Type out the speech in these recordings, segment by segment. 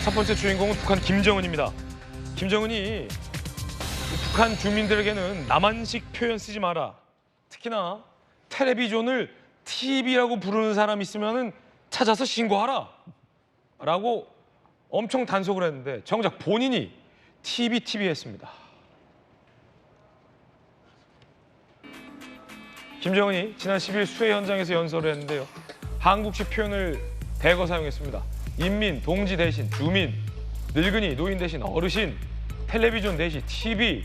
첫 번째 주인공은 북한 김정은입니다. 김정은이 북한 주민들에게는 남한식 표현 쓰지 마라. 특히나 텔레비전을 TV라고 부르는 사람 있으면은 찾아서 신고하라. 라고 엄청 단속을 했는데 정작 본인이 TV 했습니다. 김정은이 지난 10일 수해 현장에서 연설을 했는데요. 한국식 표현을 대거 사용했습니다. 인민, 동지 대신 주민, 늙은이, 노인 대신 어르신, 텔레비전 대신 TV,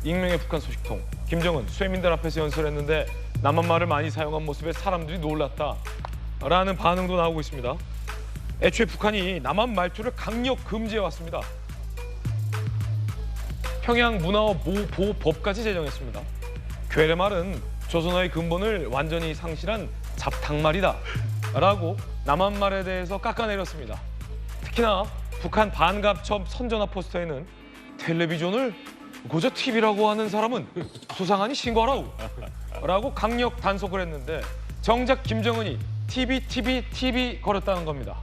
익명의 북한 소식통. 김정은 수해민들 앞에서 연설했는데 남한말을 많이 사용한 모습에 사람들이 놀랐다라는 반응도 나오고 있습니다. 애초에 북한이 남한 말투를 강력 금지해왔습니다. 평양 문화어 보호법까지 제정했습니다. 괴뢰말은 조선어의 근본을 완전히 상실한 잡탕말이다 라고 남한말에 대해서 깎아내렸습니다. 특히나 북한 반갑첩 선전화 포스터에는 텔레비전을 고저 TV라고 하는 사람은 수상하니 신고하라고 라고 강력 단속을 했는데 정작 김정은이 TV 걸었다는 겁니다.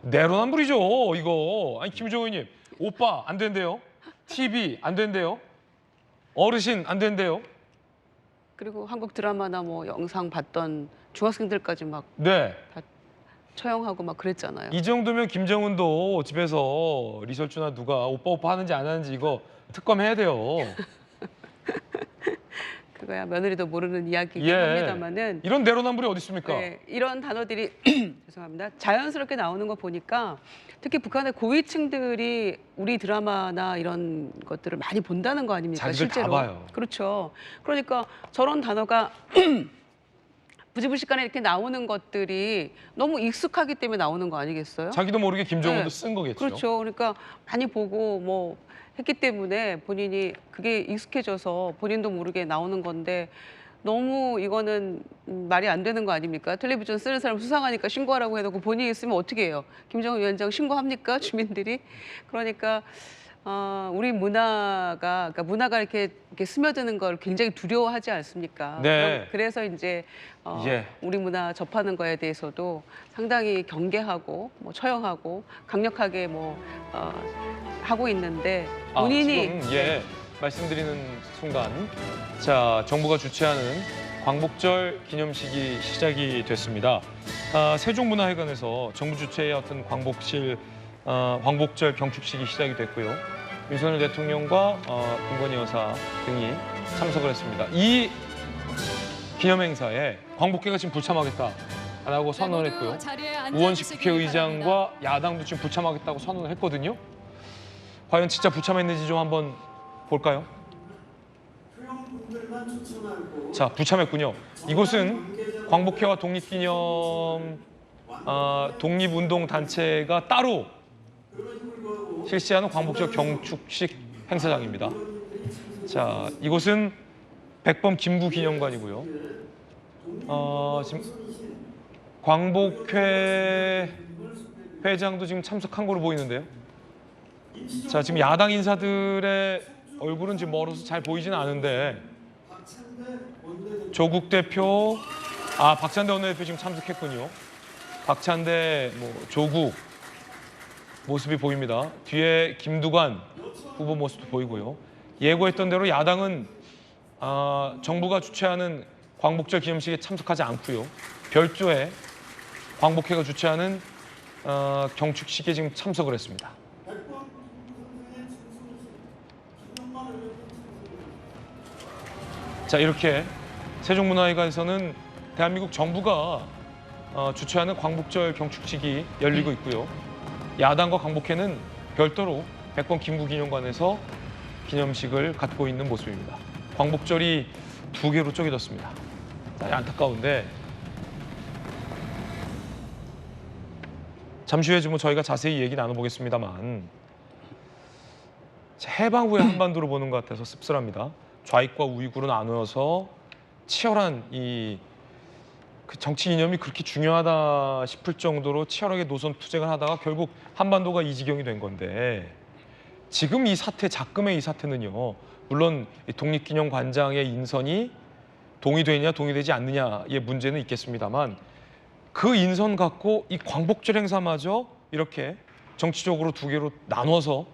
내로남불이죠 이거. 아니 김정은님, 오빠 안 된대요. TV 안 된대요. 어르신 안 된대요. 그리고 한국 드라마나 뭐 영상 봤던 중학생들까지 막 네. 다 처형하고 막 그랬잖아요. 이 정도면 김정은도 집에서 리설주나 누가 오빠 하는지 안 하는지 이거 특검해야 돼요. 그거야 며느리도 모르는 이야기이긴 예. 합니다만은 이런 내로남불이 어디 있습니까? 네, 이런 단어들이 죄송합니다. 자연스럽게 나오는 거 보니까 특히 북한의 고위층들이 우리 드라마나 이런 것들을 많이 본다는 거 아닙니까? 자기들 실제로. 다 봐요. 그렇죠. 그러니까 저런 단어가 부지불식간에 이렇게 나오는 것들이 너무 익숙하기 때문에 나오는 거 아니겠어요? 자기도 모르게 김정은도 네. 쓴 거겠죠. 그렇죠. 그러니까 많이 보고 뭐 했기 때문에 본인이 그게 익숙해져서 본인도 모르게 나오는 건데 너무 이거는 말이 안 되는 거 아닙니까? 텔레비전 쓰는 사람 수상하니까 신고하라고 해놓고 본인이 쓰면 어떻게 해요? 김정은 위원장 신고합니까? 주민들이? 그러니까 우리 그러니까 문화가 이렇게 스며드는 걸 굉장히 두려워하지 않습니까? 네. 그래서 이제 예. 우리 문화 접하는 거에 대해서도 상당히 경계하고 뭐 처형하고 강력하게 하고 있는데 본인이 지금 말씀드리는 순간 자 정부가 주최하는 광복절 기념식이 시작이 됐습니다. 세종문화회관에서 정부 주최의 어떤 광복절 경축식이 시작이 됐고요. 윤석열 대통령과 김건희 여사 등이 참석을 했습니다. 이 기념행사에 광복회가 지금 불참하겠다라고 선언을 했고요. 우원식 국회의장과 야당도 지금 불참하겠다고 선언을 했거든요. 과연 진짜 불참했는지 좀 한번 볼까요? 자, 불참했군요. 이곳은 광복회와 독립운동단체가 따로 실시하는 광복절 경축식 행사장입니다. 자, 이곳은 백범 김구기념관이고요. 지금 광복회 회장도 지금 참석한 걸로 보이는데요. 자, 지금 야당 인사들의 얼굴은 지금 멀어서 잘 보이지는 않은데 조국 대표, 박찬대 원내대표 지금 참석했군요. 박찬대, 조국 모습이 보입니다. 뒤에 김두관 후보 모습도 보이고요. 예고했던 대로 야당은 정부가 주최하는 광복절 기념식에 참석하지 않고요. 별도의 광복회가 주최하는 경축식에 지금 참석을 했습니다. 자, 이렇게 세종문화회관에서는 대한민국 정부가 주최하는 광복절 경축식이 열리고 있고요. 야당과 광복회는 별도로 백범 김구기념관에서 기념식을 갖고 있는 모습입니다. 광복절이 2개로 쪼개졌습니다. 안타까운데 잠시 후에 좀 저희가 자세히 얘기 나눠보겠습니다만 해방 후의 한반도를 보는 것 같아서 씁쓸합니다. 좌익과 우익으로 나누어서 치열한 그 정치 이념이 그렇게 중요하다 싶을 정도로 치열하게 노선 투쟁을 하다가 결국 한반도가 이 지경이 된 건데 지금 이 사태, 작금의 이 사태는요. 물론 독립기념관장의 인선이 동의되느냐 동의되지 않느냐의 문제는 있겠습니다만 그 인선 갖고 이 광복절 행사마저 이렇게 정치적으로 두 개로 나눠서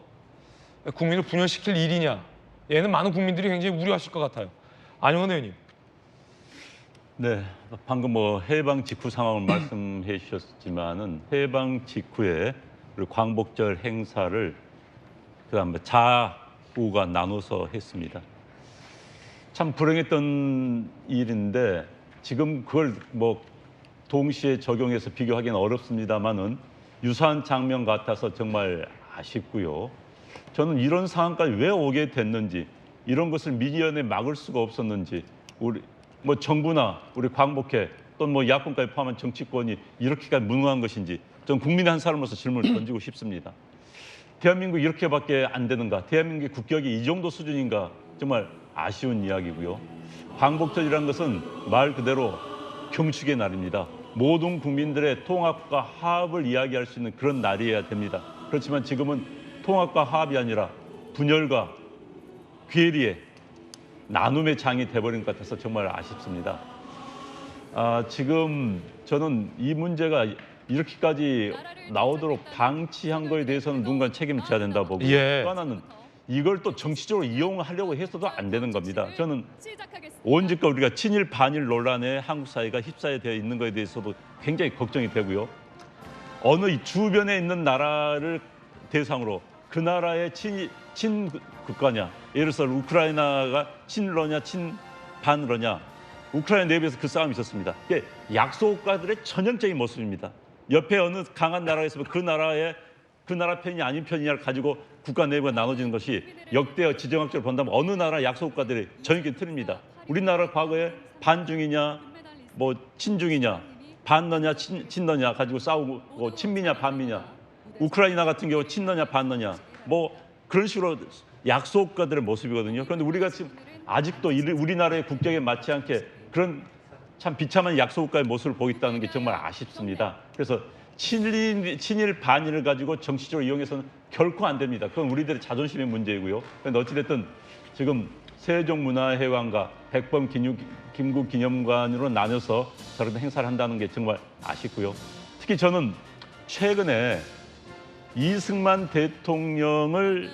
국민을 분열시킬 일이냐? 얘는 많은 국민들이 굉장히 우려하실 것 같아요. 안영원 의원님. 네, 방금 뭐 해방 직후 상황을 말씀해 주셨지만은 해방 직후에 우리 광복절 행사를 그다음에 좌우가 나눠서 했습니다. 참 불행했던 일인데 지금 그걸 뭐 동시에 적용해서 비교하기는 어렵습니다만은 유사한 장면 같아서 정말 아쉽고요. 저는 이런 상황까지 왜 오게 됐는지, 이런 것을 미디어에 막을 수가 없었는지, 우리 뭐 정부나 우리 광복회 또는 뭐 야권까지 포함한 정치권이 이렇게까지 무능한 것인지 전 국민의 한 사람으로서 질문을 던지고 싶습니다. 대한민국 이렇게밖에 안 되는가? 대한민국의 국격이 이 정도 수준인가? 정말 아쉬운 이야기고요. 광복절이란 것은 말 그대로 경축의 날입니다. 모든 국민들의 통합과 화합을 이야기할 수 있는 그런 날이어야 됩니다. 그렇지만 지금은 통합과 화합이 아니라 분열과 괴리의 나눔의 장이 돼버린 것 같아서 정말 아쉽습니다. 지금 저는 이 문제가 이렇게까지 나오도록 방치한 거에 대해서는 누군가 책임을 져야 된다 보고, 예. 또 하나는 이걸 또 정치적으로 이용하려고 해서도 안 되는 겁니다. 저는 언제까 우리가 친일 반일 논란에 한국 사회가 휩싸여 되어 있는 것에 대해서도 굉장히 걱정이 되고요. 어느 주변에 있는 나라를 대상으로 그 나라의 친 국가냐, 예를 들어서 우크라이나가 친러냐 친반러냐, 우크라이나 내부에서 그 싸움이 있었습니다. 이게 약소국가들의 전형적인 모습입니다. 옆에 어느 강한 나라가 있으면 그 나라 편이 아닌 편이냐를 가지고 국가 내부가 나눠지는 것이 역대 지정학적으로 본다면 어느 나라 약소국가들의 전형적인 틀입니다. 우리나라 과거에 반중이냐 뭐 친중이냐 반너냐 친너냐 가지고 싸우고 친미냐 반미냐, 우크라이나 같은 경우 친너냐 반너냐 뭐 그런 식으로 약소국가들의 모습이거든요. 그런데 우리가 지금 아직도 우리나라의 국격에 맞지 않게 그런 참 비참한 약소국가의 모습을 보고 있다는 게 정말 아쉽습니다. 그래서 친일 반일을 가지고 정치적으로 이용해서는 결코 안 됩니다. 그건 우리들의 자존심의 문제이고요. 그런데 어찌됐든 지금 세종문화회관과 백범 김구기념관으로 나눠서 저런 행사를 한다는 게 정말 아쉽고요. 특히 저는 최근에 이승만 대통령을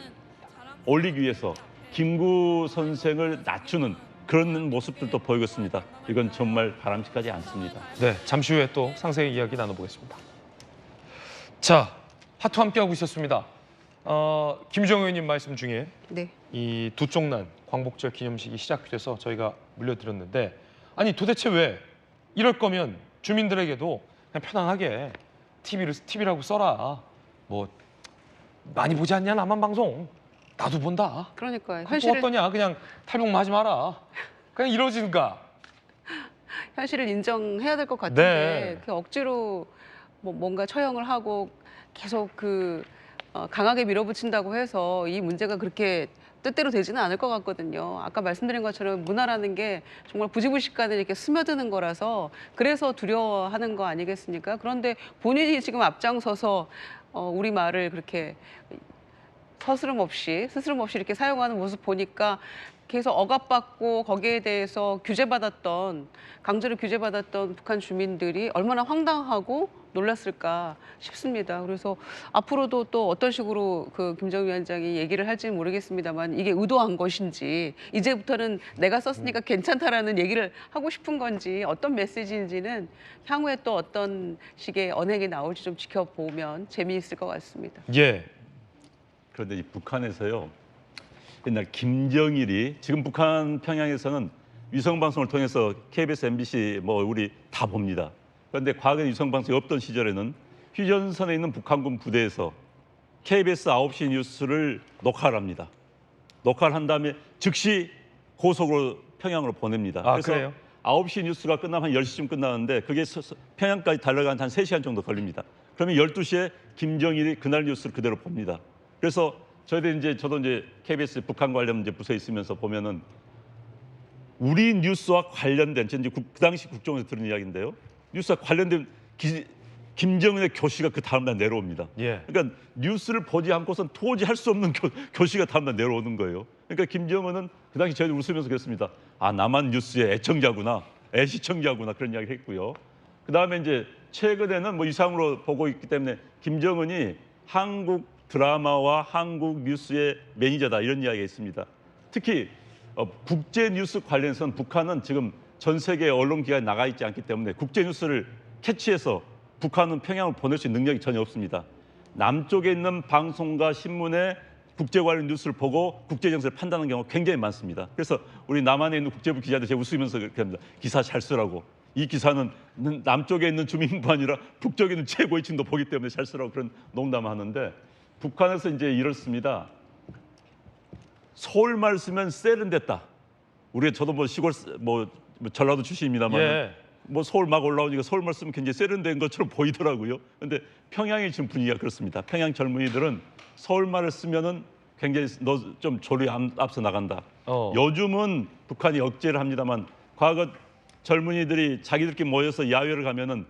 올리기 위해서 김구 선생을 낮추는 그런 모습들도 보이고 있습니다. 이건 정말 바람직하지 않습니다. 네, 잠시 후에 또 상세히 이야기 나눠보겠습니다. 자, 하투 함께하고 있었습니다. 김정은 의원님 말씀 중에 네. 이 두 쪽난 광복절 기념식이 시작돼서 저희가 물려드렸는데, 아니 도대체 왜 이럴 거면 주민들에게도 그냥 편안하게 TV라고 써라. 뭐 많이 보지 않냐 나만 방송. 나도 본다. 그러니까요. 또 어떠냐? 그냥 탈북만 하지 마라. 그냥 이러진가. 현실을 인정해야 될 것 같은데 네. 그 억지로 뭔가 처형을 하고 계속 강하게 밀어붙인다고 해서 이 문제가 그렇게 뜻대로 되지는 않을 것 같거든요. 아까 말씀드린 것처럼 문화라는 게 정말 부지불식간에 이렇게 스며드는 거라서 그래서 두려워하는 거 아니겠습니까? 그런데 본인이 지금 앞장서서 우리 말을 그렇게 스스럼 없이 이렇게 사용하는 모습 보니까 계속 억압받고 거기에 대해서 강제로 규제받았던 북한 주민들이 얼마나 황당하고 놀랐을까 싶습니다. 그래서 앞으로도 또 어떤 식으로 그 김정은 위원장이 얘기를 할지는 모르겠습니다만 이게 의도한 것인지, 이제부터는 내가 썼으니까 괜찮다라는 얘기를 하고 싶은 건지, 어떤 메시지인지는 향후에 또 어떤 식의 언행이 나올지 좀 지켜보면 재미있을 것 같습니다. 예. 그런데 이 북한에서요, 옛날 김정일이, 지금 북한 평양에서는 위성방송을 통해서 KBS, MBC 뭐 우리 다 봅니다. 그런데 과거에 위성방송이 없던 시절에는 휴전선에 있는 북한군 부대에서 KBS 9시 뉴스를 녹화를 합니다. 녹화를 한 다음에 즉시 고속으로 평양으로 보냅니다. 그래서 그래요? 9시 뉴스가 끝나면 한 10시쯤 끝나는데 그게 평양까지 달려가는 한 3시간 정도 걸립니다. 그러면 12시에 김정일이 그날 뉴스를 그대로 봅니다. 그래서 저도 이제 KBS 북한 관련 이제 부서에 있으면서 보면은 우리 뉴스와 관련된, 이제 그 당시 국정원에서 들은 이야기인데요. 뉴스와 관련된 김정은의 교시가 그 다음날 내려옵니다. 예. 그러니까 뉴스를 보지 않고선 도저히 할 수 없는 교시가 다음날 내려오는 거예요. 그러니까 김정은은 그 당시 저희도 웃으면서 그랬습니다. 아, 나만 뉴스의 애청자구나, 애시청자구나, 그런 이야기를 했고요. 그 다음에 이제 최근에는 뭐 이상으로 보고 있기 때문에 김정은이 한국 드라마와 한국 뉴스의 매니저다 이런 이야기가 있습니다. 특히 국제 뉴스 관련해서는 북한은 지금 전 세계 언론기관에 나가 있지 않기 때문에 국제 뉴스를 캐치해서 북한은 평양을 보낼 수 있는 능력이 전혀 없습니다. 남쪽에 있는 방송과 신문에 국제 관련 뉴스를 보고 국제 정세를 판단하는 경우가 굉장히 많습니다. 그래서 우리 남한에 있는 국제부 기자들 제가 웃으면서 그렇게 합니다. 기사 잘 쓰라고. 이 기사는 남쪽에 있는 주민부 아니라 북쪽에 있는 최고위층도 보기 때문에 잘 쓰라고 그런 농담하는데 북한에서 이제 이렇습니다. 서울말 쓰면 세련됐다. 우리가 저도 뭐 시골 뭐 전라도 출신입니다만 예. 뭐 서울 막 올라오니까 서울말 쓰면 굉장히 세련된 것처럼 보이더라고요. 근데 평양의 지금 분위기가 그렇습니다. 평양 젊은이들은 서울말을 쓰면은 굉장히 너 좀 조리 앞서 나간다. 요즘은 북한이 억제를 합니다만 과거 젊은이들이 자기들끼리 모여서 야외를 가면은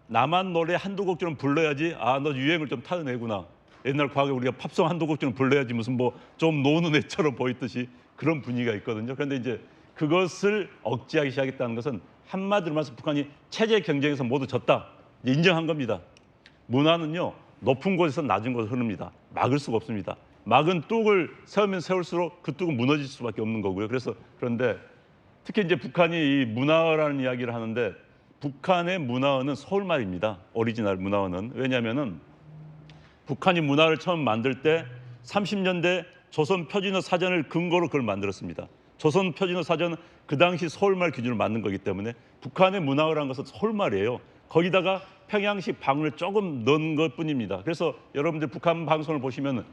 남한 노래 한두 곡 좀 불러야지 아 너 유행을 좀 타는 애구나. 옛날 과거에 우리가 팝송 한두 곡 좀 불러야지 무슨 뭐 좀 노는 애처럼 보였듯이 그런 분위기가 있거든요. 그런데 이제 그것을 억제하기 시작했다는 것은 한마디로 말해서 북한이 체제 경쟁에서 모두 졌다. 인정한 겁니다. 문화는요. 높은 곳에서 낮은 곳으로 흐릅니다. 막을 수가 없습니다. 막은 뚝을 세우면 세울수록 그 뚝은 무너질 수밖에 없는 거고요. 그런데 특히 이제 북한이 이 문화어라는 이야기를 하는데 북한의 문화어는 서울말입니다. 오리지널 문화어는. 왜냐하면은 북한이 문화를 처음 만들 때 30년대 조선 표준어 사전을 근거로 그걸 만들었습니다. 조선 표준어 사전은 그 당시 서울말 기준으로 만든 거기 때문에 북한의 문화어라는 것은 서울말이에요. 거기다가 평양식 방언을 조금 넣은 것뿐입니다. 그래서 여러분들 북한 방송을 보시면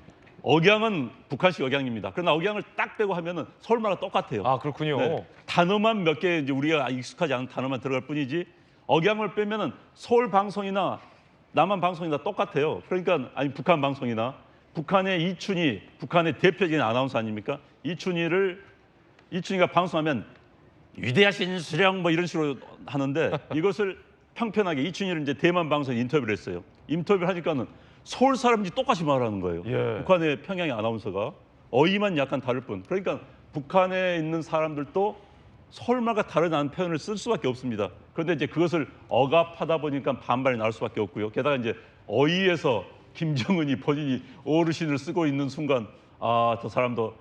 억양은 북한식 억양입니다. 그러나 억양을 딱 빼고 하면은 서울말과 똑같아요. 아 그렇군요. 네. 단어만 몇 개 이제 우리가 익숙하지 않은 단어만 들어갈 뿐이지 억양을 빼면은 서울 방송이나 남한 방송이나 똑같아요. 그러니까 아니 북한 방송이나 북한의 이춘희 북한의 대표적인 아나운서 아닙니까? 이춘희가 방송하면 위대하신 수령 뭐 이런 식으로 하는데 이것을 평편하게 이춘희를 이제 대만 방송에 인터뷰를 했어요. 인터뷰를 하니까는 서울 사람인지 똑같이 말하는 거예요. 예. 북한의 평양의 아나운서가 어휘만 약간 다를 뿐. 그러니까 북한에 있는 사람들도 서울말과 다른 표현을 쓸 수밖에 없습니다. 그런데 이제 그것을 억압하다 보니까 반발이 나올 수밖에 없고요. 게다가 이제 어휘에서 김정은이 본인이 어르신을 쓰고 있는 순간 아, 저 사람도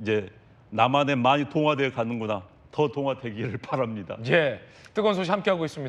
이제 남한에 많이 동화되어 가는구나. 더 동화되기를 바랍니다. 예. 뜨거운 소식 함께하고 있습니다.